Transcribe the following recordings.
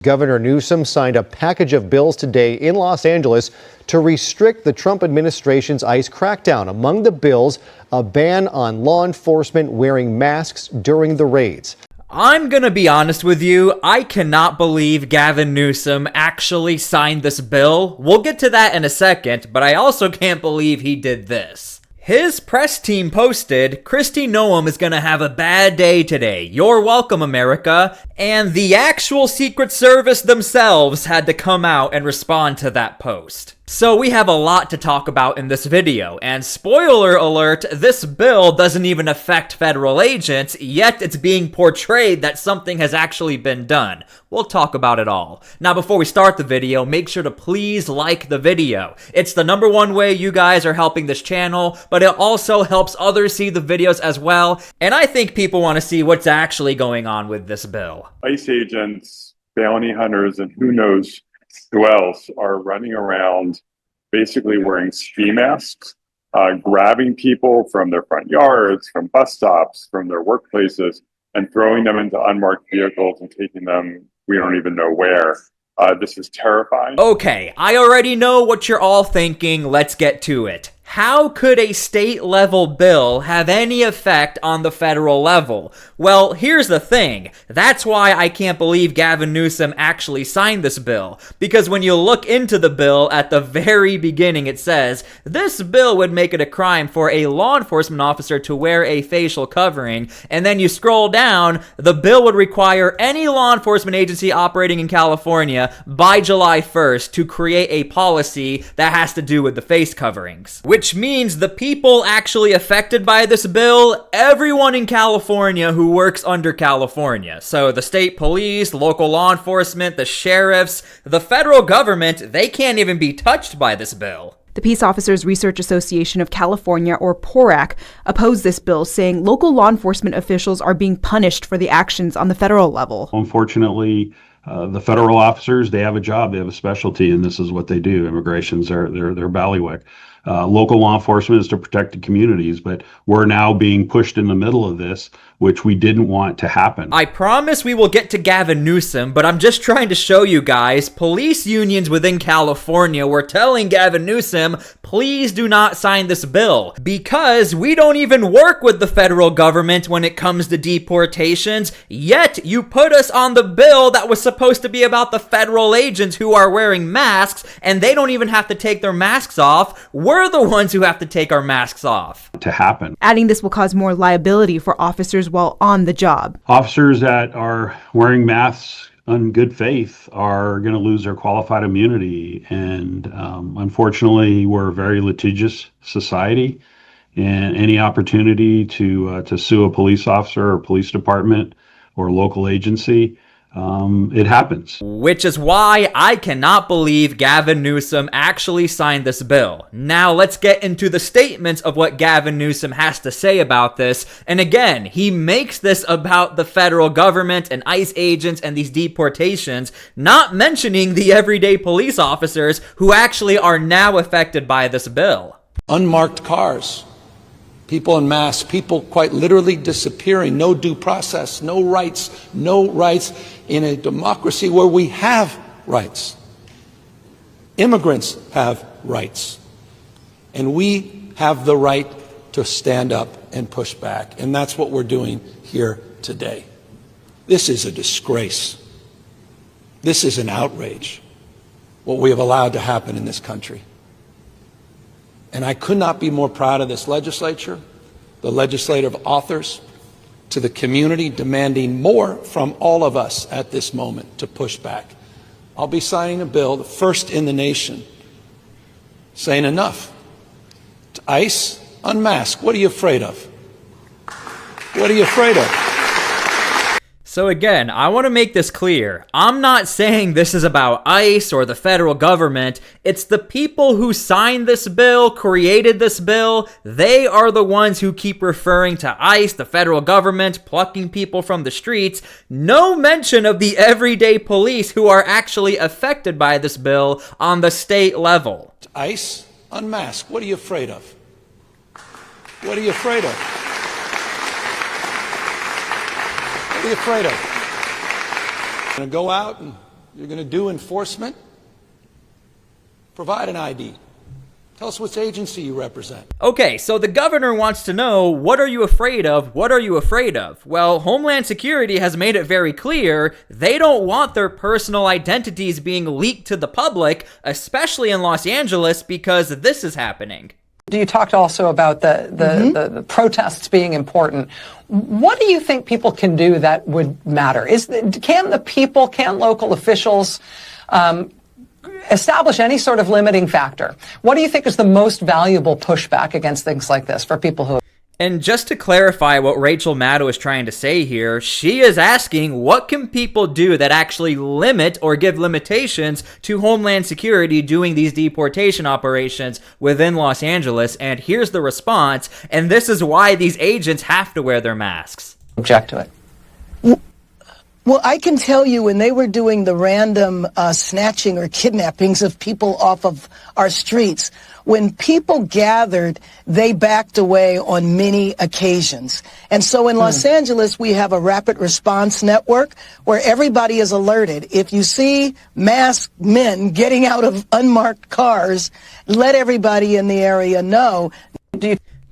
Governor Newsom signed a package of bills today in Los Angeles to restrict the Trump administration's ICE crackdown. Among the bills, a ban on law enforcement wearing masks during the raids. I'm gonna be honest with you, I cannot believe Gavin Newsom actually signed this bill. We'll get to that in a second, but I also can't believe he did this. His press team posted, "Kristi Noem is gonna have a bad day today. You're welcome, America." And the actual Secret Service themselves had to come out and respond to that post. So we have a lot to talk about in this video, and spoiler alert, this bill doesn't even affect federal agents, yet it's being portrayed that something has actually been done. We'll talk about it all. Now before we start the video, make sure to please like the video. It's the #1 way you guys are helping this channel, but it also helps others see the videos as well, and I think people want to see what's actually going on with this bill. ICE agents, bounty hunters, and who knows who else are running around basically wearing ski masks, grabbing people from their front yards, from bus stops, from their workplaces, and throwing them into unmarked vehicles and taking them we don't even know where. This is terrifying. Okay, I already know what you're all thinking. Let's get to it. How could a state-level bill have any effect on the federal level? Well, here's the thing. That's why I can't believe Gavin Newsom actually signed this bill. Because when you look into the bill, at the very beginning it says, this bill would make it a crime for a law enforcement officer to wear a facial covering. And then you scroll down, the bill would require any law enforcement agency operating in California by July 1st to create a policy that has to do with the face coverings. Which means the people actually affected by this bill, everyone in California who works under California. So the state police, local law enforcement, the sheriffs, the federal government, they can't even be touched by this bill. The Peace Officers Research Association of California, or PORAC, opposed this bill, saying local law enforcement officials are being punished for the actions on the federal level. Unfortunately, the federal officers, they have a job, they have a specialty, and this is what they do. Immigration's their bailiwick. Local law enforcement is to protect the communities, but we're now being pushed in the middle of this, which we didn't want to happen. I promise we will get to Gavin Newsom, but I'm just trying to show you guys, police unions within California were telling Gavin Newsom, please do not sign this bill, because we don't even work with the federal government when it comes to deportations, yet you put us on the bill that was supposed to be about the federal agents who are wearing masks, and they don't even have to take their masks off. We're the ones who have to take our masks off. To happen. Adding this will cause more liability for officers while on the job. Officers that are wearing masks in good faith are going to lose their qualified immunity. And unfortunately, we're a very litigious society. And any opportunity to sue a police officer or police department or local agency, it happens. Which is why I cannot believe Gavin Newsom actually signed this bill. Now let's get into the statements of what Gavin Newsom has to say about this. And again, he makes this about the federal government and ICE agents and these deportations, not mentioning the everyday police officers who actually are now affected by this bill. Unmarked cars, people en masse, people quite literally disappearing, no due process, no rights in a democracy where we have rights. Immigrants have rights. And we have the right to stand up and push back. And that's what we're doing here today. This is a disgrace. This is an outrage, what we have allowed to happen in this country. And I could not be more proud of this legislature, the legislative authors, to the community demanding more from all of us at this moment to push back. I'll be signing a bill, the first in the nation, saying enough. To ICE, unmask. What are you afraid of? What are you afraid of? So again, I want to make this clear. I'm not saying this is about ICE or the federal government. It's the people who signed this bill, created this bill. They are the ones who keep referring to ICE, the federal government, plucking people from the streets. No mention of the everyday police who are actually affected by this bill on the state level. ICE, unmask. What are you afraid of? What are you afraid of? What are you afraid of? You're going to go out and You're going to do enforcement? Provide an ID. Tell us which agency you represent. Okay, so the governor wants to know, what are you afraid of? What are you afraid of? Well, Homeland Security has made it very clear they don't want their personal identities being leaked to the public, especially in Los Angeles, because this is happening. You talked also about the protests being important. What do you think people can do that would matter? Can local officials establish any sort of limiting factor? What do you think is the most valuable pushback against things like this for people who... And just to clarify what Rachel Maddow is trying to say here, she is asking, what can people do that actually limit or give limitations to Homeland Security doing these deportation operations within Los Angeles? And here's the response, and this is why these agents have to wear their masks. Object to it. Well, I can tell you when they were doing the random snatching or kidnappings of people off of our streets, when people gathered, they backed away on many occasions. And so in Los Angeles, we have a rapid response network where everybody is alerted. If you see masked men getting out of unmarked cars, let everybody in the area know.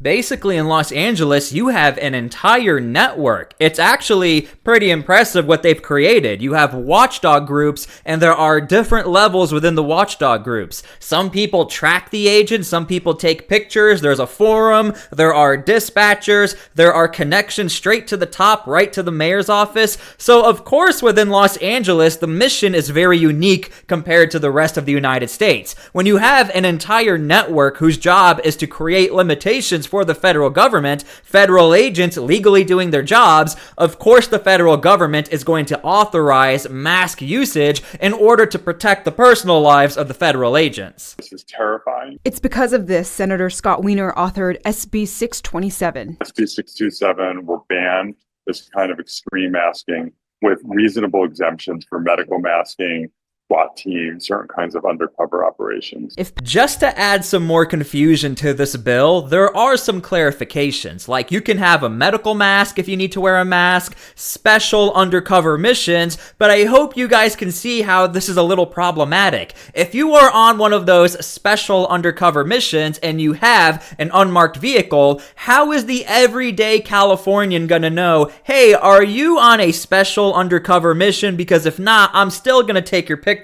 Basically, in Los Angeles, you have an entire network. It's actually pretty impressive what they've created. You have watchdog groups, and there are different levels within the watchdog groups. Some people track the agents, some people take pictures, there's a forum, there are dispatchers, there are connections straight to the top, right to the mayor's office. So, of course, within Los Angeles, the mission is very unique compared to the rest of the United States. When you have an entire network whose job is to create limitations for the federal government, federal agents legally doing their jobs, of course the federal government is going to authorize mask usage in order to protect the personal lives of the federal agents. This is terrifying. It's because of this Senator Scott Wiener authored SB 627. SB 627 will ban this kind of extreme masking with reasonable exemptions for medical masking, SWAT teams, certain kinds of undercover operations. Just to add some more confusion to this bill, there are some clarifications. Like, you can have a medical mask if you need to wear a mask, special undercover missions, but I hope you guys can see how this is a little problematic. If you are on one of those special undercover missions and you have an unmarked vehicle, how is the everyday Californian gonna know, hey, are you on a special undercover mission? Because if not, I'm still gonna take your picture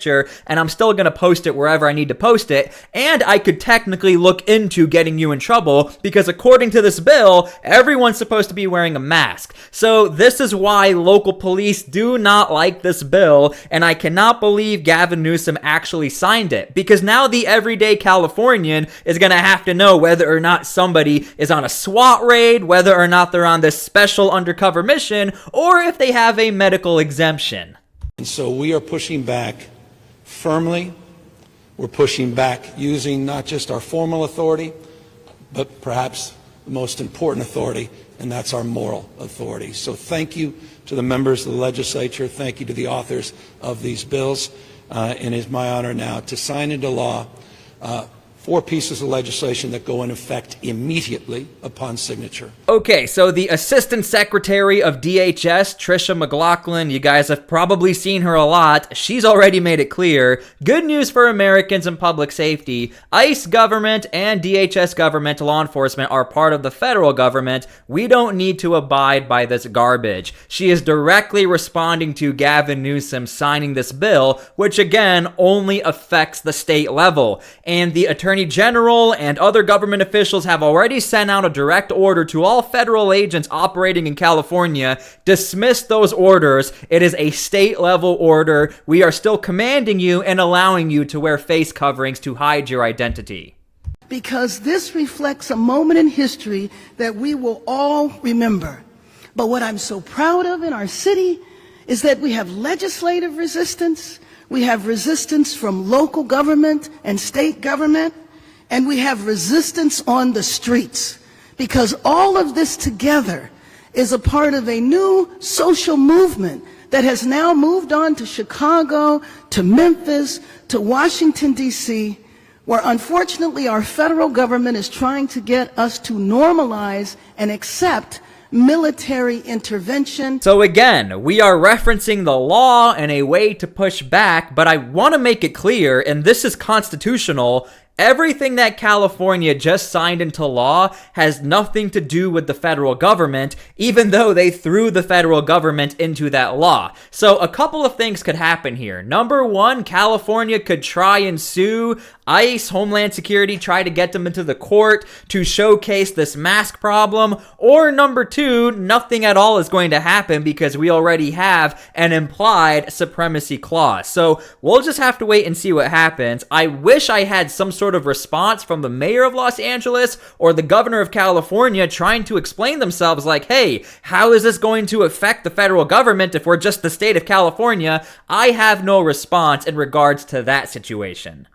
and I'm still going to post it wherever I need to post it, and I could technically look into getting you in trouble because according to this bill, everyone's supposed to be wearing a mask. So this is why local police do not like this bill, and I cannot believe Gavin Newsom actually signed it, because now the everyday Californian is going to have to know whether or not somebody is on a SWAT raid, whether or not they're on this special undercover mission, or if they have a medical exemption. And so we are pushing back firmly. We're pushing back using not just our formal authority, but perhaps the most important authority, and that's our moral authority. So thank you to the members of the legislature. Thank you to the authors of these bills. And it's my honor now to sign into law 4 pieces of legislation that go in effect immediately upon signature. Okay, so the Assistant Secretary of DHS, Tricia McLaughlin, you guys have probably seen her a lot. She's already made it clear. Good news for Americans and public safety. ICE government and DHS government law enforcement are part of the federal government. We don't need to abide by this garbage. She is directly responding to Gavin Newsom signing this bill, which again only affects the state level. And the Attorney General and other government officials have already sent out a direct order to all federal agents operating in California. Dismiss those orders. It is a state level order. We are still commanding you and allowing you to wear face coverings to hide your identity. Because this reflects a moment in history that we will all remember. But what I'm so proud of in our city is that we have legislative resistance, we have resistance from local government and state government, and we have resistance on the streets, because all of this together is a part of a new social movement that has now moved on to Chicago, to Memphis, to Washington, D.C., where unfortunately our federal government is trying to get us to normalize and accept military intervention. So again, we are referencing the law and a way to push back, but I want to make it clear, and this is constitutional, everything that California just signed into law has nothing to do with the federal government, even though they threw the federal government into that law. So a couple of things could happen here. Number one, California could try and sue ICE, Homeland Security, try to get them into the court to showcase this mask problem. Or number two, nothing at all is going to happen because we already have an implied supremacy clause. So we'll just have to wait and see what happens. I wish I had some sort of response from the mayor of Los Angeles or the governor of California trying to explain themselves like, hey, how is this going to affect the federal government if we're just the state of California? I have no response in regards to that situation.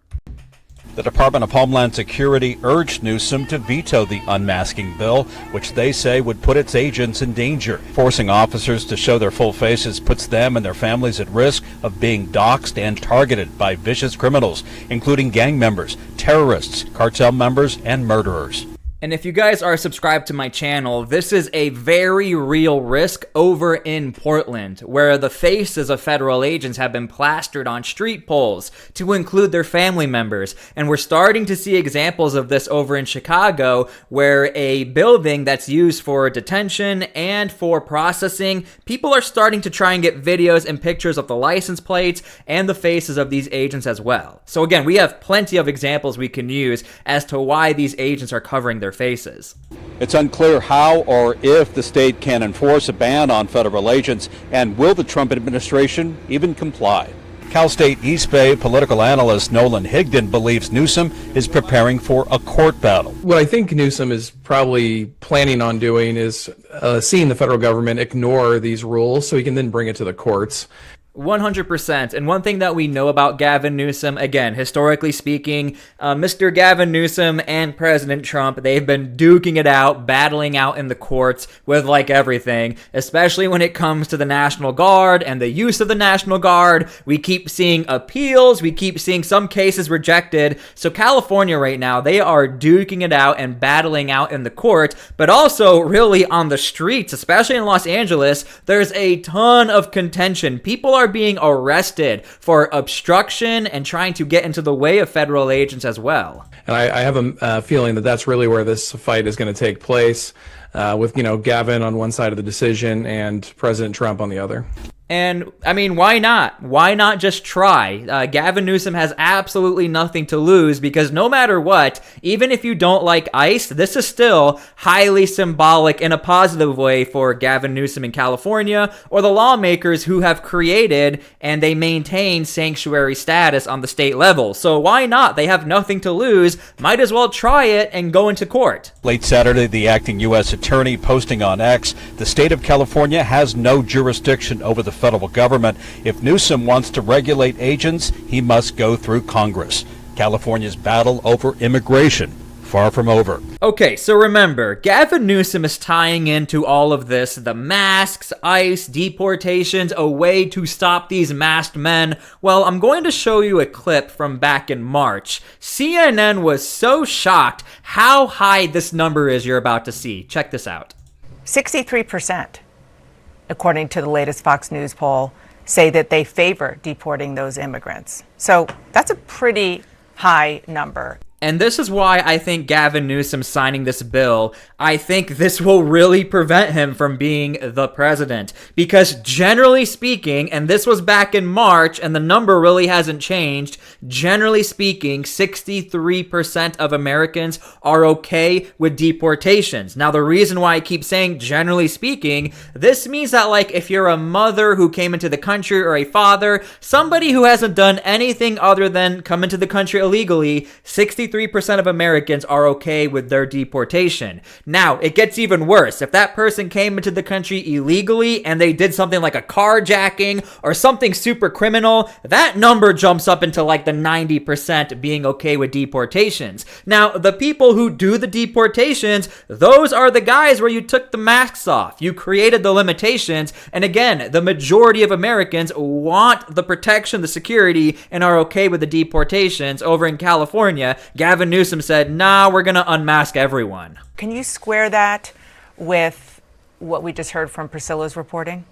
The Department of Homeland Security urged Newsom to veto the unmasking bill, which they say would put its agents in danger. Forcing officers to show their full faces puts them and their families at risk of being doxxed and targeted by vicious criminals, including gang members, terrorists, cartel members, and murderers. And if you guys are subscribed to my channel, this is a very real risk over in Portland, where the faces of federal agents have been plastered on street poles to include their family members. And we're starting to see examples of this over in Chicago, where a building that's used for detention and for processing, people are starting to try and get videos and pictures of the license plates and the faces of these agents as well. So again, we have plenty of examples we can use as to why these agents are covering their faces. It's unclear how or if the state can enforce a ban on federal agents, and will the Trump administration even comply? Cal State East Bay political analyst Nolan Higdon believes Newsom is preparing for a court battle. What I think Newsom is probably planning on doing is seeing the federal government ignore these rules so he can then bring it to the courts. 100%. And one thing that we know about Gavin Newsom, again, historically speaking, Mr. Gavin Newsom and President Trump, they've been duking it out, battling out in the courts with like everything, especially when it comes to the National Guard and the use of the National Guard. We keep seeing appeals. We keep seeing some cases rejected. So California right now, they are duking it out and battling out in the court, but also really on the streets, especially in Los Angeles, there's a ton of contention. People are being arrested for obstruction and trying to get into the way of federal agents as well. And I have a feeling that that's really where this fight is going to take place, with, Gavin on one side of the decision and President Trump on the other. And, I mean, why not? Why not just try? Gavin Newsom has absolutely nothing to lose because no matter what, even if you don't like ICE, this is still highly symbolic in a positive way for Gavin Newsom in California or the lawmakers who have created and they maintain sanctuary status on the state level. So why not? They have nothing to lose. Might as well try it and go into court. Late Saturday, the acting U.S. attorney posting on X, the state of California has no jurisdiction over the federal government. If Newsom wants to regulate agents, he must go through Congress. California's battle over immigration, far from over. Okay, so remember, Gavin Newsom is tying into all of this, the masks, ICE, deportations, a way to stop these masked men. Well, I'm going to show you a clip from back in March. CNN was so shocked how high this number is you're about to see. Check this out. 63%. According to the latest Fox News poll, say that they favor deporting those immigrants. So that's a pretty high number. And this is why I think Gavin Newsom signing this bill, I think this will really prevent him from being the president. Because generally speaking, and this was back in March, and the number really hasn't changed, generally speaking, 63% of Americans are okay with deportations. Now, the reason why I keep saying generally speaking, this means that like if you're a mother who came into the country or a father, somebody who hasn't done anything other than come into the country illegally, 63% of Americans are okay with their deportation. Now, it gets even worse. If that person came into the country illegally and they did something like a carjacking or something super criminal, that number jumps up into like the 90% being okay with deportations. Now, the people who do the deportations, those are the guys where you took the masks off. You created the limitations. And again, the majority of Americans want the protection, the security, and are okay with the deportations. Over in California, Gavin Newsom said, nah, we're going to unmask everyone. Can you square that with what we just heard from Priscilla's reporting?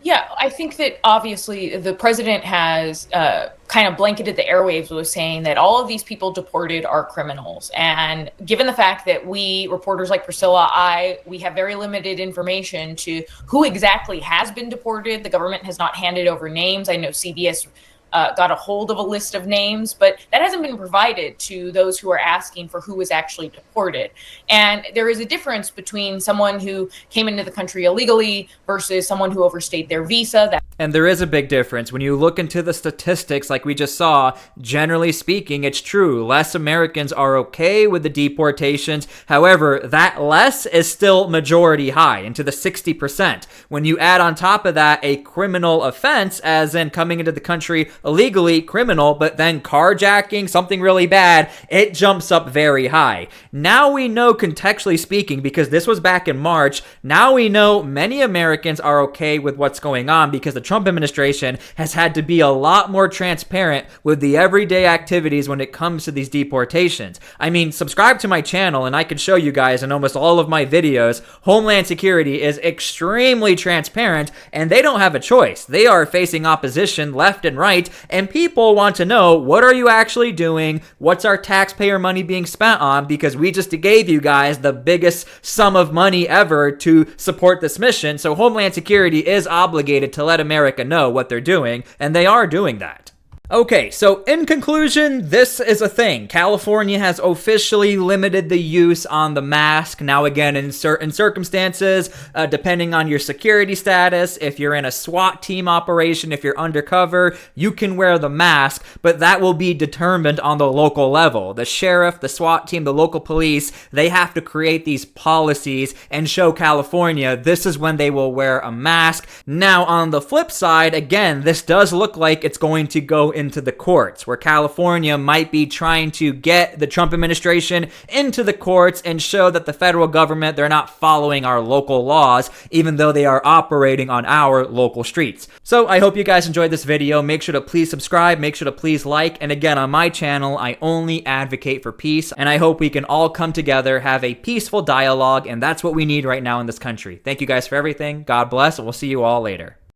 Yeah, I think that obviously the president has kind of blanketed the airwaves with saying that all of these people deported are criminals. And given the fact that we, reporters like Priscilla, we have very limited information to who exactly has been deported. The government has not handed over names. I know CBS got a hold of a list of names, but that hasn't been provided to those who are asking for who was actually deported. And there is a difference between someone who came into the country illegally versus someone who overstayed their visa. And there is a big difference. When you look into the statistics like we just saw, generally speaking, it's true. Less Americans are okay with the deportations. However, that less is still majority high, into the 60%. When you add on top of that a criminal offense, as in coming into the country illegally, criminal, but then carjacking, something really bad, it jumps up very high. Now we know, contextually speaking, because this was back in March, now we know many Americans are okay with what's going on because the Trump administration has had to be a lot more transparent with the everyday activities when it comes to these deportations. I mean, subscribe to my channel and I can show you guys in almost all of my videos, Homeland Security is extremely transparent and they don't have a choice. They are facing opposition left and right, and people want to know, what are you actually doing? What's our taxpayer money being spent on? Because we just gave you guys the biggest sum of money ever to support this mission. So Homeland Security is obligated to let America know what they're doing, and they are doing that. Okay, so in conclusion, this is a thing. California has officially limited the use on the mask. Now again, in certain circumstances, depending on your security status, if you're in a SWAT team operation, if you're undercover, you can wear the mask, but that will be determined on the local level. The sheriff, the SWAT team, the local police, they have to create these policies and show California this is when they will wear a mask. Now on the flip side, again, this does look like it's going to go into the courts, where California might be trying to get the Trump administration into the courts and show that the federal government, they're not following our local laws, even though they are operating on our local streets. So I hope you guys enjoyed this video. Make sure to please subscribe, make sure to please like, and again, on my channel, I only advocate for peace, and I hope we can all come together, have a peaceful dialogue, and that's what we need right now in this country. Thank you guys for everything. God bless, and we'll see you all later.